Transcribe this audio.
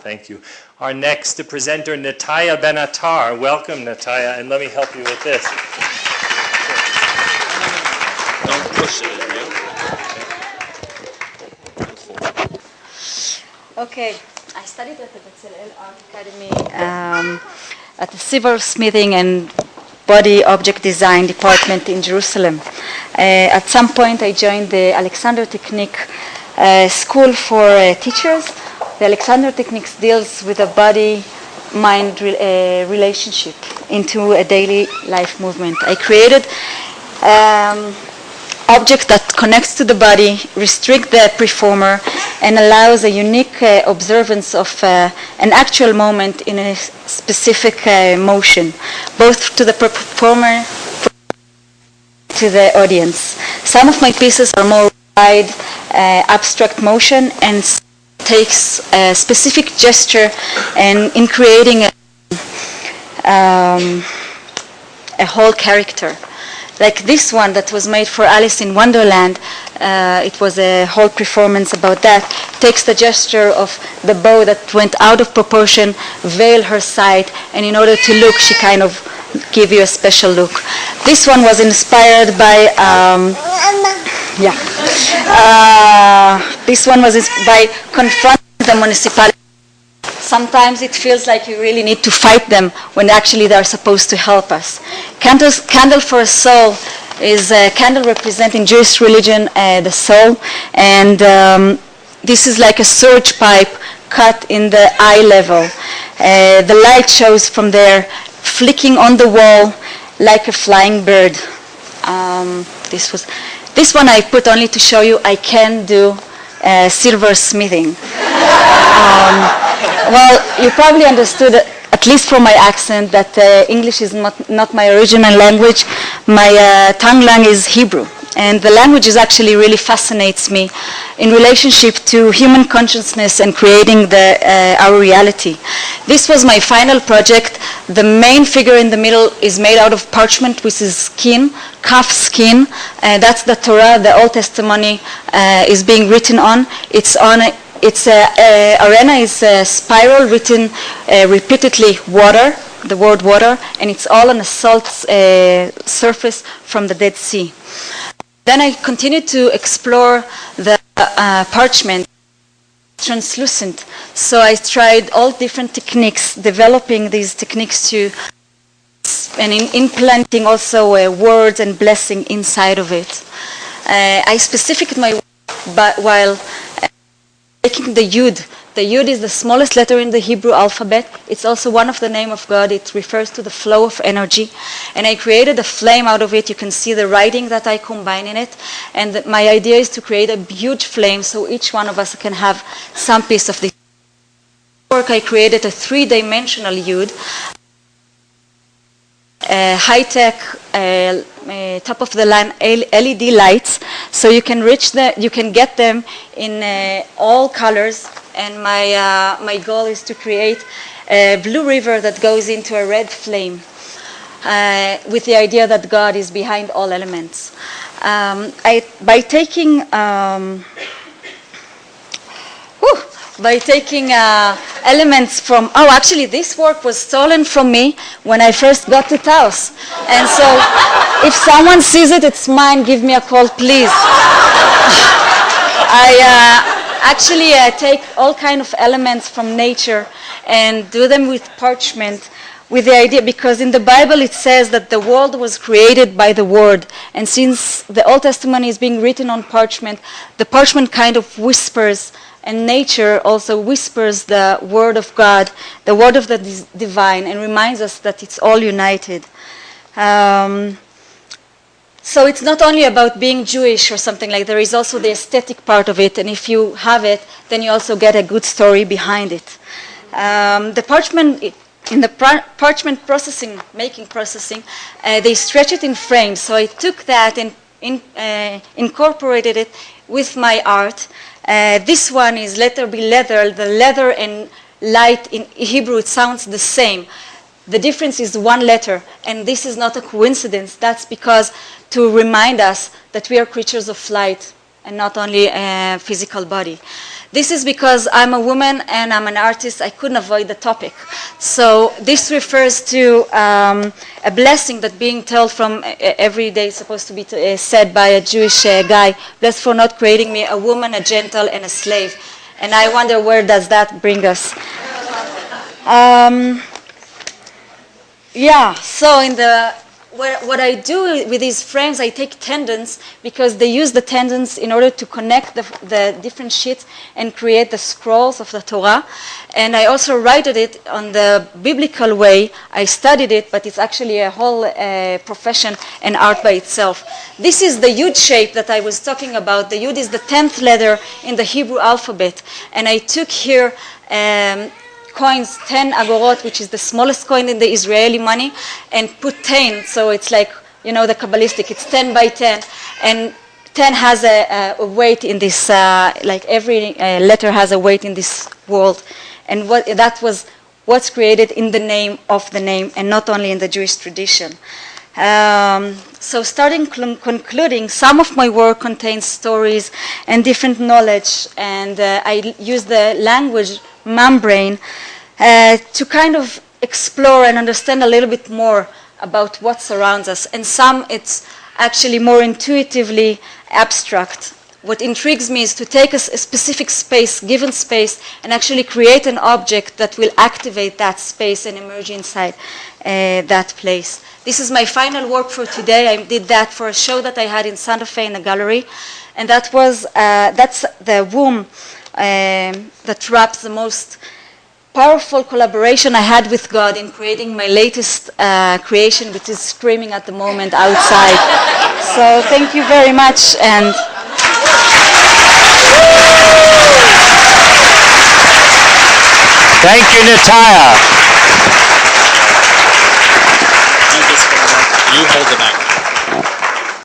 Thank you. Our next presenter, Nettayah Ben Attar. Welcome, Nettayah, and let me help you with this. Don't push it, Okay, I studied at the Pecha-nettayah Art Academy at the Silversmithing and Body Object Design Department in Jerusalem. At some point I joined the Alexander Technique School for Teachers. The Alexander Techniques deals with a body-mind relationship into a daily life movement. I created object that connects to the body, restrict the performer, and allows a unique observance of an actual moment in a specific motion, both to the performer to the audience. Some of my pieces are more wide, abstract motion, and takes a specific gesture, and in creating a whole character. Like this one that was made for Alice in Wonderland, it was a whole performance about that. Takes the gesture of the bow that went out of proportion, veil her sight, and in order to look, she kind of give you a special look. This one was inspired by, this one was by confronting the municipality. Sometimes it feels like you really need to fight them when actually they are supposed to help us. Candle for a Soul is a candle representing Jewish religion, the soul, and this is like a surge pipe cut in the eye level. The light shows from there, flicking on the wall like a flying bird. This one I put only to show you I can do silversmithing. Well, you probably understood, at least from my accent, that English is not my original language. My tongue lang is Hebrew. And the language actually really fascinates me in relationship to human consciousness and creating our reality. This was my final project. The main figure in the middle is made out of parchment, which is skin, calf skin. That's the Torah, the Old Testimony is being written on. Arena is a spiral written repeatedly water, the word water, and it's all on a salt surface from the Dead Sea. Then I continued to explore the parchment, translucent. So I tried all different techniques, developing these techniques and implanting also words and blessing inside of it. I specified my work while taking the Yud. The Yud is the smallest letter in the Hebrew alphabet. It's also one of the name of God. It refers to the flow of energy. And I created a flame out of it. You can see the writing that I combine in it. And my idea is to create a huge flame so each one of us can have some piece of this work. I created a 3-dimensional Yud. High-tech, top-of-the-line LED lights, so you can get them in all colors. And my goal is to create a blue river that goes into a red flame, with the idea that God is behind all elements. By taking elements from, actually this work was stolen from me when I first got to Taos. And so if someone sees it, it's mine, give me a call, please. I take all kind of elements from nature and do them with parchment, with the idea, because in the Bible it says that the world was created by the Word. And since the Old Testament is being written on parchment, the parchment kind of whispers, and nature also whispers the word of God, the word of the divine, and reminds us that it's all united. So it's not only about being Jewish or something like that. There is also the aesthetic part of it, and if you have it, then you also get a good story behind it. The parchment, in the parchment making processing, they stretch it in frames. So I took that and incorporated it with my art. This one is letter be leather. The leather and light in Hebrew, it sounds the same. The difference is one letter, and this is not a coincidence. That's because to remind us that we are creatures of light and not only a physical body. This is because I'm a woman and I'm an artist. I couldn't avoid the topic. So this refers to a blessing that being told from every day is supposed to be said by a Jewish guy. Blessed for not creating me a woman, a gentle, and a slave. And I wonder where does that bring us? Yeah, so what I do with these frames, I take tendons because they use the tendons in order to connect the different sheets and create the scrolls of the Torah. And I also write it on the biblical way. I studied it, but it's actually a whole profession and art by itself. This is the Yud shape that I was talking about. The Yud is the 10th letter in the Hebrew alphabet. And I took here coins, 10 agorot, which is the smallest coin in the Israeli money, and put 10, so it's like, you know, the Kabbalistic, it's 10 by 10, and 10 has a weight in this, like every letter has a weight in this world, and that was what's created in the name of the name, and not only in the Jewish tradition. So starting concluding, some of my work contains stories and different knowledge, and I use the language membrane to kind of explore and understand a little bit more about what surrounds us. And some it's actually more intuitively abstract. What intrigues me is to take a specific space, given space, and actually create an object that will activate that space and emerge inside that place. This is my final work for today. I did that for a show that I had in Santa Fe in a gallery. And that was, that's the womb that wraps the most powerful collaboration I had with God in creating my latest creation, which is screaming at the moment outside. So thank you very much. And thank you, Nettayah.